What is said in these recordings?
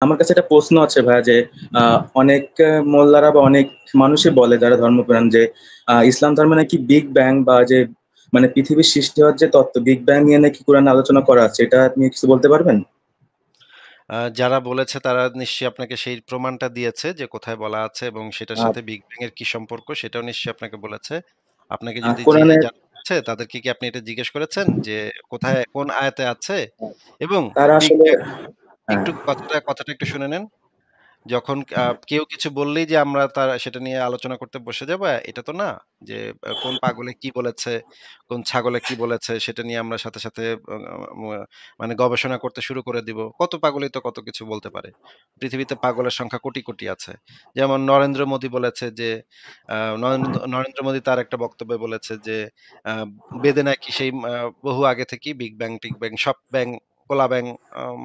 আমার কাছে একটা প্রশ্ন আছে ভাইয়া, যে অনেক মোল্লারা বা অনেক মানুষই বলে যারা ধর্মপ্রাণ, যে ইসলাম ধর্মে নাকি বিগ ব্যাং বা যে মানে পৃথিবীর সৃষ্টি হওয়ার যে তত্ত্ব, বিগ ব্যাং নিয়ে নাকি কোরআনে আলোচনা করা আছে, এটা আপনি কিছু বলতে পারবেন? যারা বলেছে তারা নিশ্চয়ই আপনাকে সেই প্রমাণটা দিয়েছে যে কোথায় বলা আছে এবং সেটার আহ, সাথে বিগ ব্যাং এর কি সম্পর্ক সেটাও নিশ্চয়ই আপনাকে বলেছে। আপনাকে যদি যে কোরআনে যারা বলেছে তাদেরকে কি আপনি এটা জিজ্ঞেস করেছেন যে কোথায় কোন আয়াতে আছে? এবং তারা বিগ আসলে, ব্যাং হ্যাঁ, একটু কথাটা একটু শুনে নেন। যখন কেউ কিছু বললেই যে আমরা তার সেটা নিয়ে আলোচনা করতে বসে যাবো, এটা তো না। যে কোন পাগলে কি বলেছে, কোন ছাগলে কি বলেছে সেটা নিয়ে আমরা সাথে, সাথে আ ম মানে গবেষণা করতে শুরু করে দিব। কত পাগলই তো কত কিছু বলতে পারে। পৃথিবীতে পাগলের সংখ্যা কোটি, কোটি আছে। যেমন নরেন্দ্র মোদী বলেছে যে আ নরেন্দ্র মোদী তার একটা বক্তব্যে বলেছে যে আ বেদে নাকি সেই বহু আগে থেকেই বিগ ব্যাং টিগ ব্যাং সব ব্যাং, কোলা ব্যাং,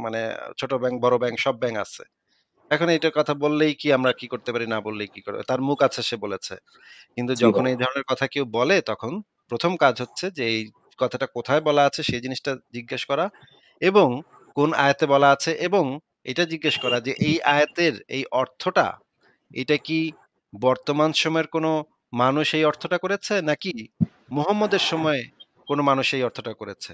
মানে ছোট ব্যাং, বড় ব্যাং সব ব্যাং আছে। এখন এইটার কথা বললেই কি আমরা কি করতে পারি, না বললেই কি করে? তার মুখ আছে সে বলেছে। কিন্তু জি যখন ভাই, এই ধরনের কথা কেউ বলে তখন ১ম কাজ হচ্ছে যে এই কথাটা কোথায় বলা আছে সেই জিনিসটা জিজ্ঞেস করা এবং কোন আয়াতে বলা আছে এবং এটা জিজ্ঞেস করা যে এই আয়াতের এই অর্থটা এটা কি বর্তমান সময়ের কোনো মানুষ এই অর্থটা করেছে নাকি মুহাম্মদের সময়ে কোনো মানুষ এই অর্থটা করেছে?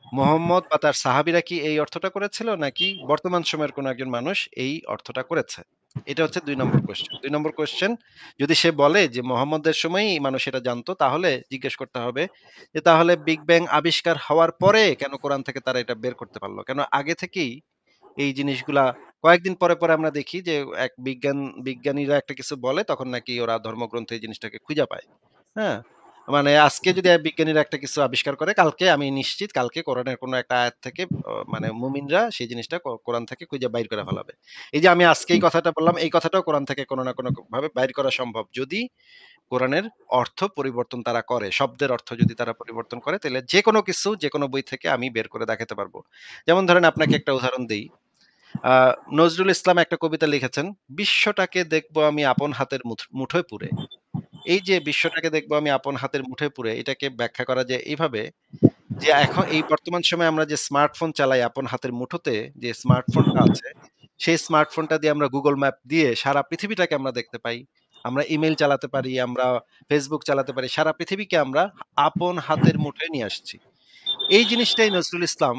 মুহাম্মদ বা তার সাহাবীরা কি এই অর্থটা করেছিল? নাকি বর্তমান সময়ের কোনো একজন মানুষ এই অর্থটা করেছে? এটা হচ্ছে ২ নম্বর কোয়েশ্চেন। ২ নম্বর কোয়েশ্চেন যদি সে বলে যে মুহাম্মদের সময়ই মানুষ এটা জানতো, তাহলে জিজ্ঞেস করতে হবে যে তাহলে বিগ ব্যাং আবিষ্কার হওয়ার পরে কেন কোরআন থেকে তারা এটা বের করতে পারল? কেন আগে থেকেই এই জিনিসগুলা কয়েকদিন পরে, পরে আমরা দেখি যে এক বিজ্ঞানীরা একটা কিছু বলে তখন নাকি ওরা ধর্মগ্রন্থে এই জিনিসটাকে খুঁজে পায়। হ্যাঁ? মানে আজকে যদি বিজ্ঞানীরা একটা কিছু আবিষ্কার করে, কালকে আমি নিশ্চিত কালকে কোরআনের কোনো একটা আয়াত থেকে মানে মুমিনরা সেই জিনিসটা কোরআন থেকে খুঁজে বাইর করে ফেলাবে। এই যে আমি আজকে এই কথাটা বললাম, এই কথাটাও কোরআন থেকে কোনো না কোনো ভাবে বাইর করা সম্ভব। যদি কোরআনের অর্থ পরিবর্তন তারা করে, শব্দের অর্থ যদি তারা পরিবর্তন করে, তাইলে যেকোনো কিছু যেকোনো বই থেকে আমি বের করে দেখাতে পারবো। যেমন ধরেন আপনাকে একটা উদাহরণ দেই। আ নজরুল ইসলাম একটা কবিতা লিখেছেন, "বিশ্বটাকে দেখবো আমি আপন হাতের মুঠোয় পুরে।" এই যে বিশ্বটাকে দেখবো আমি আপন হাতের মুঠোয় পুরে, এটাকে ব্যাখ্যা করা যায় এইভাবে যে এখন এই বর্তমান সময়ে আমরা যে স্মার্টফোন চালাই আপন হাতের মুঠোতে যে স্মার্টফোনটা আছে, সেই স্মার্টফোনটা দিয়ে আমরা Google ম্যাপ দিয়ে সারা পৃথিবীটাকে আমরা দেখতে পাই। আমরা ইমেইল চালাতে পারি, আমরা Facebook চালাতে পারি। সারা পৃথিবীকে আমরা আপন হাতের মুঠোয় নিয়ে আসছি। এই জিনিসটাই নজরুল ইসলাম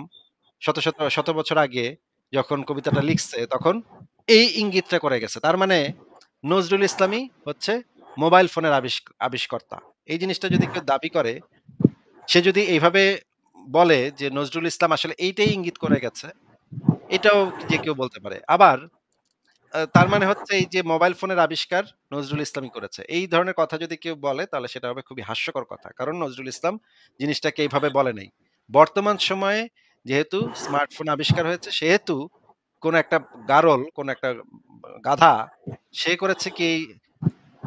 শত বছর আগে যখন কবিতাটা লিখছে তখন এই ইঙ্গিতটা করে গেছে। তার মানে নজরুল ইসলামই হচ্ছে মোবাইল ফোনের আবিষ্কর্তা। এই জিনিসটা যদি কেউ দাবি করে, সে যদি এইভাবে বলে যে নজরুল ইসলাম আসলে এইটাই ইঙ্গিত করে গেছে, এটাও যে কেউ বলতে পারে। আবার তার মানে হচ্ছে এই যে মোবাইল ফোনের আবিষ্কার নজরুল ইসলামই করেছে। এই ধরনের কথা যদি কেউ বলে তাহলে সেটা হবে খুবই হাস্যকর কথা। কারণ নজরুল ইসলাম জিনিসটাকে এইভাবে বলে নাই। বর্তমান সময়ে যেহেতু স্মার্টফোন আবিষ্কার হয়েছে সেহেতু কোন একটা গারল, কোন একটা গাধা সে করেছে কি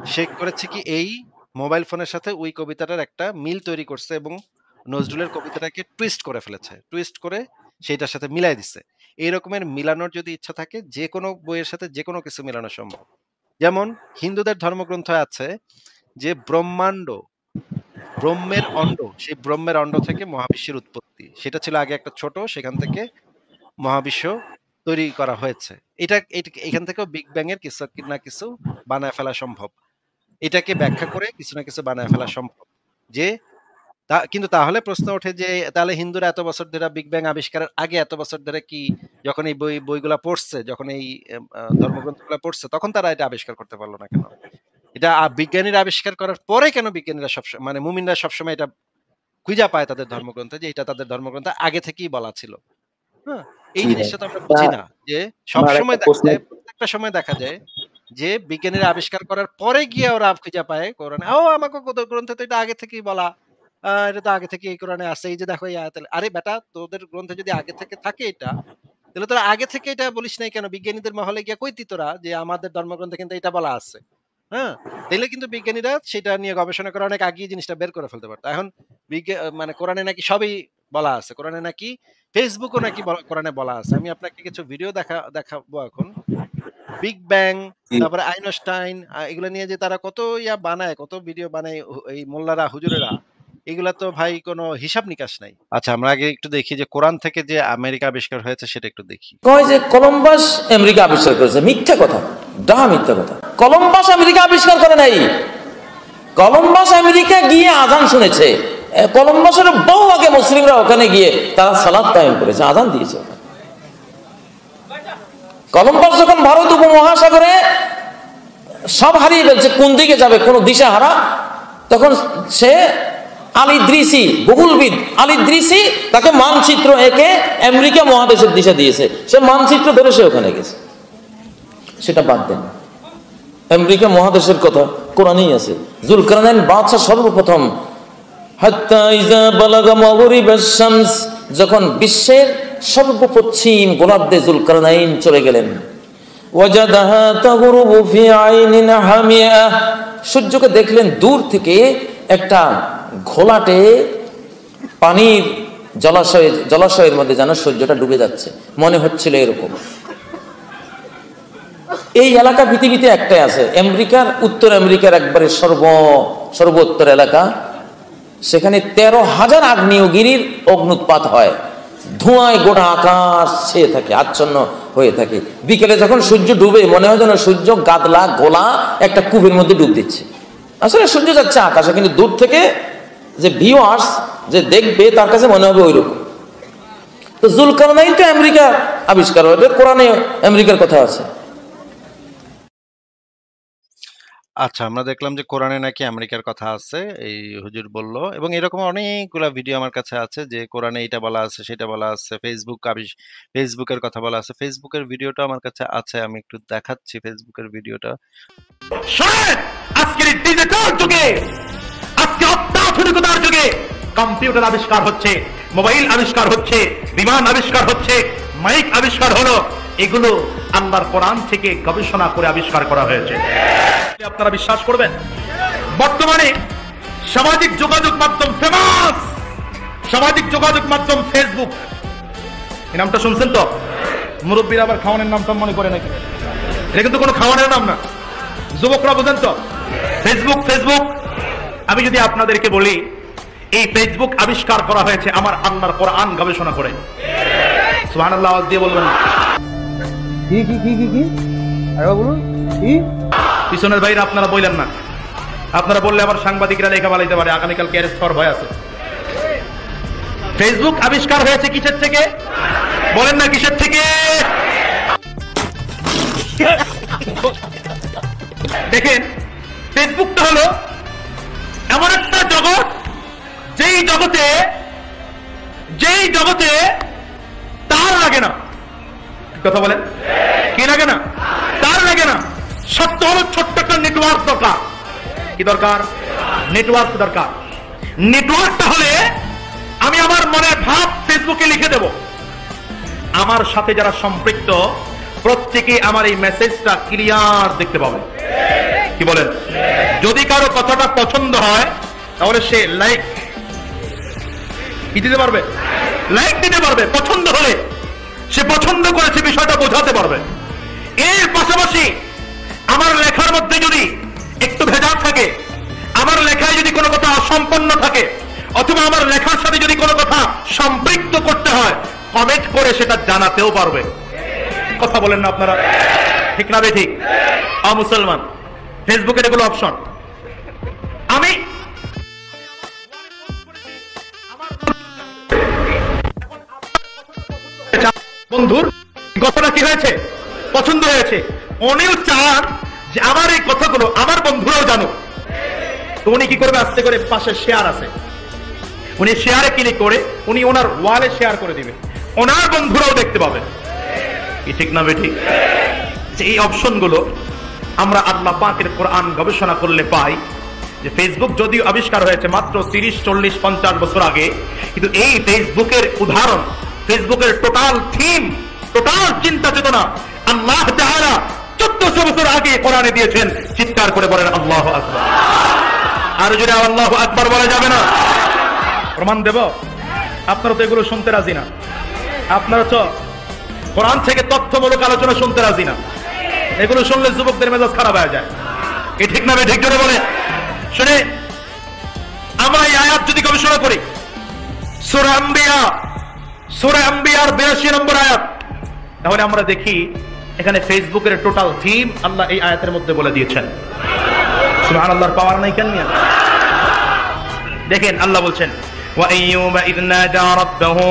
সে করেছে কি এই মোবাইল ফোনের সাথে ওই কবিতাটার একটা মিল তৈরি করছে এবং নজরুলের কবিতাটাকে টুইস্ট করে ফেলেছে। টুইস্ট করে সেইটার সাথে মিলাই দিছে। এই রকমের মিলানোর যদি ইচ্ছা থাকে যেকোনো বইয়ের সাথে যেকোনো কিছু মিলানো সম্ভব। যেমন হিন্দুদের ধর্মগ্রন্থ আছে যে ব্রহ্মের অণ্ড, সেই ব্রহ্মের অণ্ড থেকে মহাবিশ্বের উৎপত্তি। সেটা ছিল আগে একটা ছোট, সেখান থেকে মহাবিশ্ব তৈরি করা হয়েছে। এখান থেকেও বিগ ব্যাং এর কিছু না কিছু বানায় ফেলা সম্ভব। এটাকে ব্যাখ্যা করে কিছু না কিছু বানায় ফেলা সম্ভব। যে কিন্তু তাহলে প্রশ্ন ওঠে যে তাহলে হিন্দুরা এত বছর ধরে বিগ ব্যাং আবিষ্কারের আগে এত বছর ধরে কি যখন এই বইগুলা পড়ছে, যখন এই ধর্মগ্রন্থগুলা পড়ছে তখন তারা এটা আবিষ্কার করতে পারল না কেন? এটা বিজ্ঞানীরা আবিষ্কার করার পরে কেন বিজ্ঞানীরা মানে মুমিনরা সবসময় এটা খুঁজা পায় তাদের ধর্মগ্রন্থে যে এটা তাদের ধর্মগ্রন্থে আগে থেকেই বলা ছিল। হ্যাঁ? এই জি ভাই। জিনিসটা তো আমরা তা বুঝি না। যে আমার সবসময় একটা দেখা প্রশ্ন, যায়, প্রত্যেকটা সময় দেখা যায় যে বিজ্ঞানীরা আবিষ্কার করার পরে গিয়ে ওরা খুঁজে পায় কোরআনে, "ও আমাকে গ্রন্থে তো এটা আগে থেকেই বলা। এটা তো আগে থেকেই এই কোরআনে আছে। এই যে দেখো এই আয়াতে।" আরে বেটা তোদের গ্রন্থে যদি আগে থেকে থাকে এটা, তাহলে তোরা আগে থেকে এটা বলিস নাই কেন? বিজ্ঞানীদের মহলে গিয়ে কইতি তোরা যে আমাদের ধর্মগ্রন্থে কিন্তু এটা বলা আছে। হ্যাঁ? তাইলে কিন্তু বিজ্ঞানীরা সেটা নিয়ে গবেষণা করে অনেক আগেই জিনিসটা বের করে ফেলতে পারত। এখন মানে কোরআনে নাকি সবই বলা আছে। কোরআনে নাকি ফেসবুকও নাকি কোরআনে বলা আছে। আমি আপনাকে কিছু ভিডিও দেখাবো এখন। বিগ ব্যাং, জি, তারপরে আইনস্টাইন এগুলো নিয়ে যে তারা কত বানায়, কত ভিডিও বানায় এই মোল্লারা, হুজুরেরা। এগুলা তো ভাই কোনো হিসাব নিকাশ নাই। আচ্ছা, আমরা আগে একটু দেখি যে কোরআন থেকে যে আমেরিকা আবিষ্কার হয়েছে সেটা একটু দেখি। কয় যে কলম্বাস আমেরিকা আবিষ্কার করেছে, মিথ্যা কথা, ডাহা মিথ্যা কথা। কলম্বাস আমেরিকা আবিষ্কার করে নাই। কলম্বাস আমেরিকা গিয়ে আজান শুনেছে। কলম্বাসের বহু আগে মুসলিমরা ওখানে গিয়ে তারা সালাত কায়েম করেছে, আজান দিয়েছে। কলম্বাস যখন ভারত উপমহাসাগরে সব হারিয়ে ফেলছে, কোন দিকে যাবে কোনো দিশা হারা, তখন সে আল-ইদ্রিসি, ভূগোলবিদ আল-ইদ্রিসি তাকে মানচিত্র এঁকে আমেরিকা মহাদেশের দিশা দিয়েছে। সে মানচিত্র ধরে সে ওখানে গেছে। সেটা বাদ দেন, আমেরিকা মহাদেশের কথা কোরআনেই আছে। জুলকারনাইন বাদশাহ সর্বপ্রথম হাত্তা ইযা বালাগা মাগরিবাশ শামস, যখন বিশ্বের সর্বপশ্চিম গোলার্ধে জুলকারনাইন চলে গেলেন, ওয়াজাদাহা তাগরুবু ফি আইনিন হামিয়া, সূর্যকে দেখলেন দূর থেকে একটা ঘোলাটে পানির জলাশয়ের মধ্যে যেন সূর্যটা ডুবে যাচ্ছে, মনে হচ্ছিল এরকম। এই এলাকা পৃথিবীতে একটাই আছে, আমেরিকার, উত্তর আমেরিকার একবারে সর্বোত্তর এলাকা। সেখানে 13,000 আগ্নেয়গিরির অগ্নুৎপাত হয়, ধোঁয়ায় গোটা আকাশ ছেয়ে থাকে, আচ্ছন্ন হয়ে থাকে। বিকেলে যখন সূর্য ডুবে মনে হয় যেন সূর্য গাদলা গোলা একটা কূপের মধ্যে ডুব দিচ্ছে। আসলে সূর্য যাচ্ছে আকাশে, কিন্তু দূর থেকে যে ভিউয়ার্স যে দেখবে তার কাছে মনে হবে ওই রকম। তো জুলকারনাইন তো আমেরিকা আবিষ্কার হবে, কোরআনে আমেরিকার কথা আছে। আচ্ছা, আমরা দেখলাম যে কোরআনে নাকি আমেরিকার কথা আছে, এই হুজুর বলল, এবং এরকম অনেকগুলা ভিডিও আমার কাছে আছে যে কোরআনে এটা বলা আছে সেটা বলা আছে, ফেসবুকের কথা বলা আছে। ফেসবুকের ভিডিওটা আমার কাছে আছে, আমি একটু দেখাচ্ছি ফেসবুকের ভিডিওটা। আজকের ডিজিটাল যুগে, আজকে অত্যাধুনিকতার যুগে কম্পিউটার আবিষ্কার হচ্ছে, মোবাইল আবিষ্কার হচ্ছে, বিমান আবিষ্কার হচ্ছে, মাইক আবিষ্কার হলো। এগুলো আল্লাহর কোরআন থেকে গবেষণা করে আবিষ্কার করা হয়েছে। আপনারা বিশ্বাস করবেন, বর্তমানে সামাজিক যোগাযোগ মাধ্যম ফেমাস, সামাজিক যোগাযোগ মাধ্যম ফেসবুক। এই নামটা শুনছেন তো? মুরব্বীরা আবার খাওয়ানোর নামটা মনে করে নাকি? এটা কিন্তু কোনো খাওয়ানোর নাম না, যুবকরা বুঝেন তো? ফেসবুক। আমি যদি আপনাদেরকে বলি এই ফেসবুক আবিষ্কার করা হয়েছে আমার আল্লাহর কোরআন গবেষণা করে, সুবহানাল্লাহ আওয়াজ দিয়ে বলবেন। কি আরে বলুন কি? পিছনের ভাইরা আপনারা বললেন না, আপনারা বললে আবার সাংবাদিকরা লেখা বানাইতে পারে, আগামীকাল ক্যারেজ হওয়ার ভয় আছে। ফেসবুক আবিষ্কার হয়েছে কিসের থেকে বলেন না? কিসের থেকে? দেখেন, ফেসবুকটা হলো এমন একটা জগৎ, যেই জগতে তার লাগে না। কথা বলেন, কি লাগে না? তার লাগে না। সত্য হলো ছোট্ট একটা নেটওয়ার্ক দরকার। কি দরকার? নেটওয়ার্ক দরকার। নেটওয়ার্কটা হলে আমি আমার মনের ভাব ফেসবুকে লিখে দেব, আমার সাথে যারা সম্পৃক্ত প্রত্যেকে আমার এই মেসেজটা ক্লিয়ার দেখতে পাবে। কি বলেন? যদি কারো কথাটা পছন্দ হয় তাহলে সে লাইক দিতে পারবে, লাইক দিতে পারবে। পছন্দ হলে সে পছন্দ করেছে বিষয়টা বোঝাতে পারবে। এর পাশাপাশি আমার লেখার মধ্যে যদি একটু ভেজাল থাকে, আমার লেখায় যদি কোনো কথা অসম্পন্ন থাকে, অথবা আমার লেখার সাথে যদি কোনো কথা সম্পৃক্ত করতে হয়, কমেন্ট করে সেটা জানাতেও পারবে। কথা বলেন না আপনারা? ঠিক না বেঠিক? মুসলমান, ফেসবুকের এগুলো অপশন। আমি বন্ধুর কথাটা কি হয়েছে? পছন্দ হয়েছে। উনিও চান যে আমার এই কথাগুলো আমার বন্ধুরাও জানুক। তো উনি কি করবে? আস্তে করে পাশে শেয়ার আছে, উনি শেয়ারে ক্লিক করে উনি ওনার ওয়ালে শেয়ার করে দিবে, ওনার বন্ধুরাও দেখতে পাবে। কি ঠিক না বেঠিক? যে এই অপশনগুলো আমরা আল্লাহ পাকের কোরআন গবেষণা করলে পাই যে ফেসবুক যদিও আবিষ্কার হয়েছে মাত্র 30, 40, 50 বছর আগে, কিন্তু এই ফেসবুকের উদাহরণ, ফেসবুকের টোটাল থিম, টোটাল চিন্তা চেতনা আল্লাহ তাআলা 1400 বছর আগে কোরআনে দিয়েছেন। চিৎকার করে বলেন আল্লাহু আকবার। আর যদি আল্লাহু আকবার বলা যাবে না? প্রমাণ দেব? আপনারা তো এগুলো শুনতে রাজি না, আপনারা তো কোরআন থেকে তথ্যমূলক আলোচনা শুনতে রাজি না। এগুলো শুনলে যুবকদের মেজাজ খারাপ হয়ে যায়। এ ঠিক না? ঠিক করে বলে শুনে আমরা এই আয়াত যদি গবেষণা করি, সূরা আম্বিয়া, সূরা আম্বিয়ার 82 নম্বর আয়াত, তাহলে আমরা দেখি এখানে ফেসবুকের টোটাল থিম আল্লাহ এই আয়াতের মধ্যে বলে দিয়েছেন। সুবহানাল্লাহর পাওয়ার নাই কেন মিয়া? দেখেন আল্লাহ বলছেন, ওয়া আইয়ুবা ইয নাদা রাব্বাহু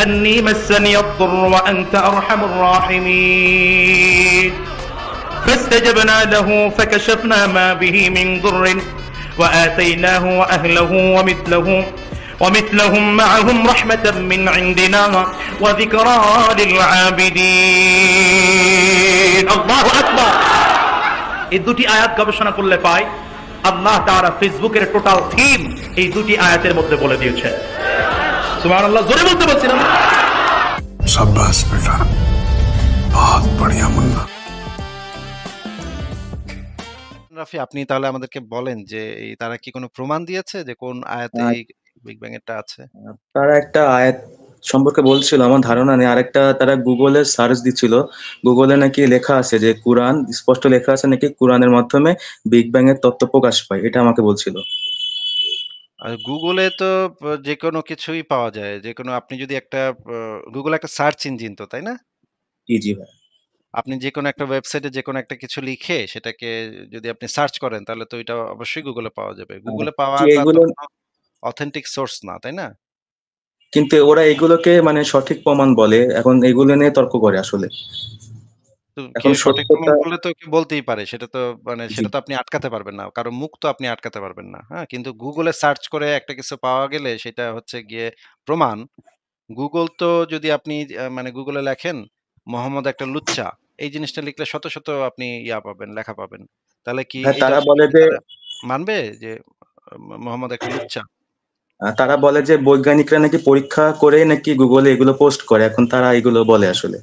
আন্নী মাসসানি আদ-দুরর ওয়া আনতা আরহামুর রাহিমিন فاستجبنا له فكشفنا ما به من ضر وآتيناه وأهله ومثلهم معهم رحمة من عندنا وذكرى للعابدين الله أكبر। এই দুটি আয়াত গবেষণা করলে পাই আল্লাহ তাআলা ফেসবুকের টোটাল থিম এই দুটি আয়াতের মধ্যে বলে দিয়েছেন। সুবহানাল্লাহ, জোরে বলতে পারছিলাম। शाबाश बेटा, बहुत बढ़िया मुन्ना। রাফি, আপনি তাহলে আমাদেরকে বলেন যে তারা কি কোনো প্রমাণ দিয়েছে যে কোন আয়াতে আহ, এই বিগ ব্যাং এরটা আছে? তারা একটা আয়াত সম্পর্কে বলছিল, আমার ধারণা নেই। আরেকটা তারা গুগলে সার্চ দিচ্ছিল, গুগলে নাকি লেখা আছে যে কোরআন, স্পষ্ট লেখা আছে নাকি কোরআনের মাধ্যমে বিগ ব্যাং এর তত্ত্ব প্রকাশ পায়, এটা আমাকে বলছিল। আর গুগলে তো যেকোনো কিছুই পাওয়া যায়। যেকোনো, আপনি যদি একটা গুগল একটা সার্চ ইঞ্জিন তো, তাই না? জি জি ভাই। আপনি যেকোনো একটা ওয়েবসাইটে যেকোনো একটা কিছু লিখে সেটাকে যদি আপনি সার্চ করেন তাহলে তো এটা অবশ্যই গুগলে পাওয়া যাবে। গুগলে কি পাওয়াটা তো এগুলো, কোনো অথেন্টিক সোর্স না, তাই না? কিন্তু ওরা এগুলোকে মানে সঠিক প্রমাণ বলে, এখন এগুলো নিয়ে তর্ক করে আসলে। তো এখন কেউ সঠিক প্রমাণ সত্যতা। বললে তো কেউ বলতেই পারে। সেটা তো মানে জি। সেটা তো আপনি আটকাতে পারবেন না। কারণ মুখ তো আপনি আটকাতে পারবেন না। হ্যাঁ? কিন্তু গুগলে সার্চ করে একটা কিছু পাওয়া গেলে সেটা হচ্ছে গিয়ে প্রমাণ। গুগল তো যদি আপনি মানে গুগলে লেখেন মোহাম্মদ একটা লুচ্চা, এই জিনিসটা লিখলে শত, শত আপনি পাবেন, লেখা পাবেন। তাহলে কি হ্যাঁ, এটা তারা আসলে বলে কি যে তারা মানবে যে মোহাম্মদ একটা লুচ্চা? তারা বলে যে বৈজ্ঞানিকরা নাকি পরীক্ষা করে নাকি গুগলে এগুলো পোস্ট করে, এখন তারা এগুলো বলে আসলে।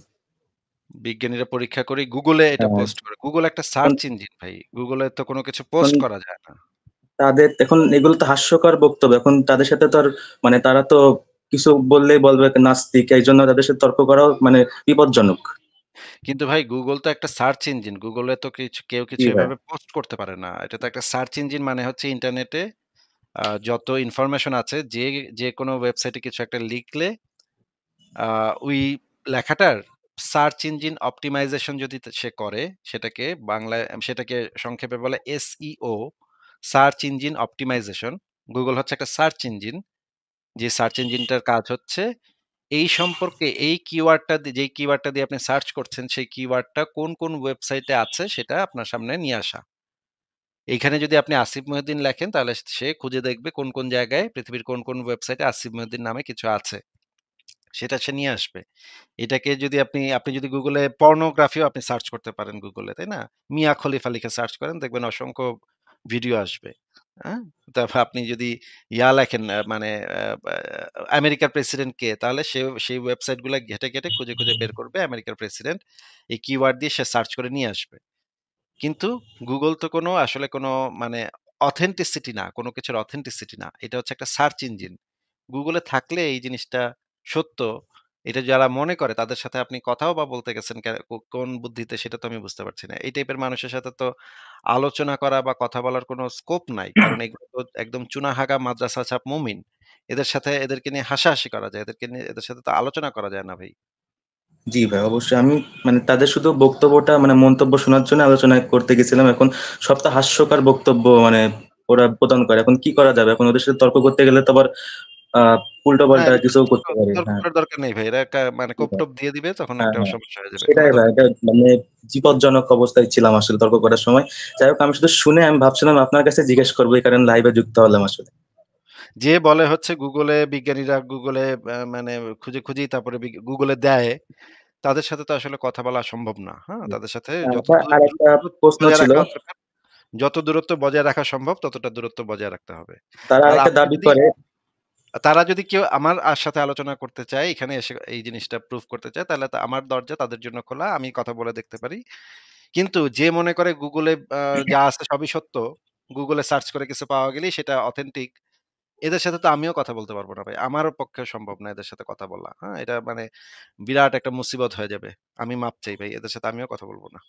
বিজ্ঞানীরা পরীক্ষা করে গুগলে এটা হ্যাঁ। পোস্ট করে। গুগল একটা এখন সার্চ ইঞ্জিন ভাই। গুগলে তো কোনো কিছু এখন পোস্ট করা যায় না। তাদের এখন এগুলো তো হাস্যকর বক্তব্য, এখন তাদের সাথে তো আর মানে তারা তো কিছু বললেই বলবে নাস্তিক, এই জন্য তাদের সাথে তর্ক করাও মানে বিপজ্জনক। কিন্তু ভাই গুগল তো একটা সার্চ ইঞ্জিন। গুগলে তো কেউ জি কিছু ভাই। এভাবে পোস্ট করতে পারে না। এটা তো একটা সার্চ ইঞ্জিন, মানে হচ্ছে ইন্টারনেটে যত ইনফরমেশন আছে, যেকোনো ওয়েবসাইটে কিছু একটা লিখলে ওই লেখাটার সার্চ ইঞ্জিন অপটিমাইজেশন যদি সে করে, সেটাকে বাংলায় সেটাকে সংক্ষেপে বলে SEO, search engine optimisation. Google হচ্ছে একটা সার্চ ইঞ্জিন, যে সার্চ ইঞ্জিনটার কাজ হচ্ছে এই সম্পর্কে এই কিওয়ার্ডটা দিয়ে, যেই কিওয়ার্ডটা দিয়ে আপনি সার্চ করছেন সেই কিওয়ার্ডটা কোন কোন ওয়েবসাইটে আছে সেটা আপনার সামনে নিয়ে আসা। এইখানে যদি আপনি আসিফ মহিউদ্দিন লেখেন তাহলে সে খুঁজে দেখবে কোন কোন জায়গায় পৃথিবীর কোন কোন ওয়েবসাইটে আসিফ মহিউদ্দিন নামে কিছু আছে, সেটা সে নিয়ে আসবে। এটাকে যদি আপনি যদি গুগলে পর্নোগ্রাফিও আপনি সার্চ করতে পারেন গুগলে, তাই না? মিয়া খলিফা লিখে সার্চ করেন, দেখবেন অসংখ্য ভিডিও আসবে। হ্যাঁ? তারপর আপনি যদি লেখেন মানে আমেরিকার প্রেসিডেন্ট কে, তাহলে সেই ওয়েবসাইট গুলা ঘেটে ঘেটে খুঁজে খুঁজে বের করবে আমেরিকার প্রেসিডেন্ট, এই কিওয়ার্ড দিয়ে সে সার্চ করে নিয়ে আসবে। কিন্তু গুগল তো কোনো আসলে কোনো মানে অথেন্টিসিটি না, কোনো কিছুর অথেন্টিসিটি না। এটা হচ্ছে একটা সার্চ ইঞ্জিন। গুগলে থাকলে এই জিনিসটা সত্য, এটা যারা মনে করে তাদের সাথে আপনি কথাও বা বলতে গেছেন কোন বুদ্ধিতে, সেটা তো আমি বুঝতে পারছি না। এই টাইপের মানুষের সাথে তো আলোচনা করা বা কথা বলার কোনো স্কোপ নাই। কারণ এগুলো তো একদম চুনাহাগা মাদ্রাসা ছাপ মুমিন। এদেরকে নিয়ে হাসাহাসি করা যায়। এদের সাথে তো আলোচনা করা যায় না ভাই। জি ভাই, অবশ্যই। আমি মানে তাদের শুধু বক্তব্যটা মানে মন্তব্য শোনার জন্য আলোচনা করতে গেছিলাম। এখন সব তো হাস্যকর বক্তব্য মানে ওরা প্রদান করে, এখন কি করা যাবে? এখন ওদের সাথে তর্ক করতে গেলে তো আবার আহ উল্টো না, পাল্টা এদের কিছু সাথে করতে পারে। তর্ক হ্যাঁ। করার দরকার নেই ভাই। এরা মানে জি ভাই। কোপ-টোপ দিয়ে দিবে, তখন হ্যাঁ একটা হ্যাঁ, সমস্যা হয়ে যাবে। কোনো সেটাই ভাই, দরকার এটা মানে বিপজ্জনক অবস্থায় ছিলাম আসলে তর্ক করার সময়। যাই হোক, আমি শুধু শুনে আমি ভাবছিলাম আপনার কাছে জিজ্ঞেস করবো, এই কারণে লাইভে যুক্ত হলাম আসলে। যে বলে হচ্ছে গুগলে, বিজ্ঞানীরা গুগলে মানে খুঁজে খুঁজেই তারপরে গুগলে দেয়, তাদের সাথে তো আসলে কথা বলা সম্ভব না। হ্যাঁ? তাদের সাথে যত আর একটা দূরত্ব প্রশ্ন বজায় ছিল, রাখা দরকার, যত দূরত্ব বজায় রাখা সম্ভব ততটা দূরত্ব বজায় রাখতে হবে। তারা আর আরেকটা দাবি করে। তারা যদি কেউ আমার সাথে আলোচনা করতে চায়, এখানে এসে এই জিনিসটা প্রুভ করতে চায়, তাহলে তো আমার দরজা তাদের জন্য খোলা। আমি কথা বলে দেখতে পারি। কিন্তু যে মনে করে গুগলে যা আছে সবই সত্য, গুগলে সার্চ করে কিছু পাওয়া গেলেই সেটা অথেন্টিক, এদের সাথে তো আমিও কথা বলতে পারব না ভাই। আমারও পক্ষে সম্ভব না এদের সাথে কথা বলা। হ্যাঁ? এটা মানে বিরাট একটা মুসিবত হয়ে যাবে। আমি মাপ চাই ভাই। এদের সাথে আমিও কথা বলব না।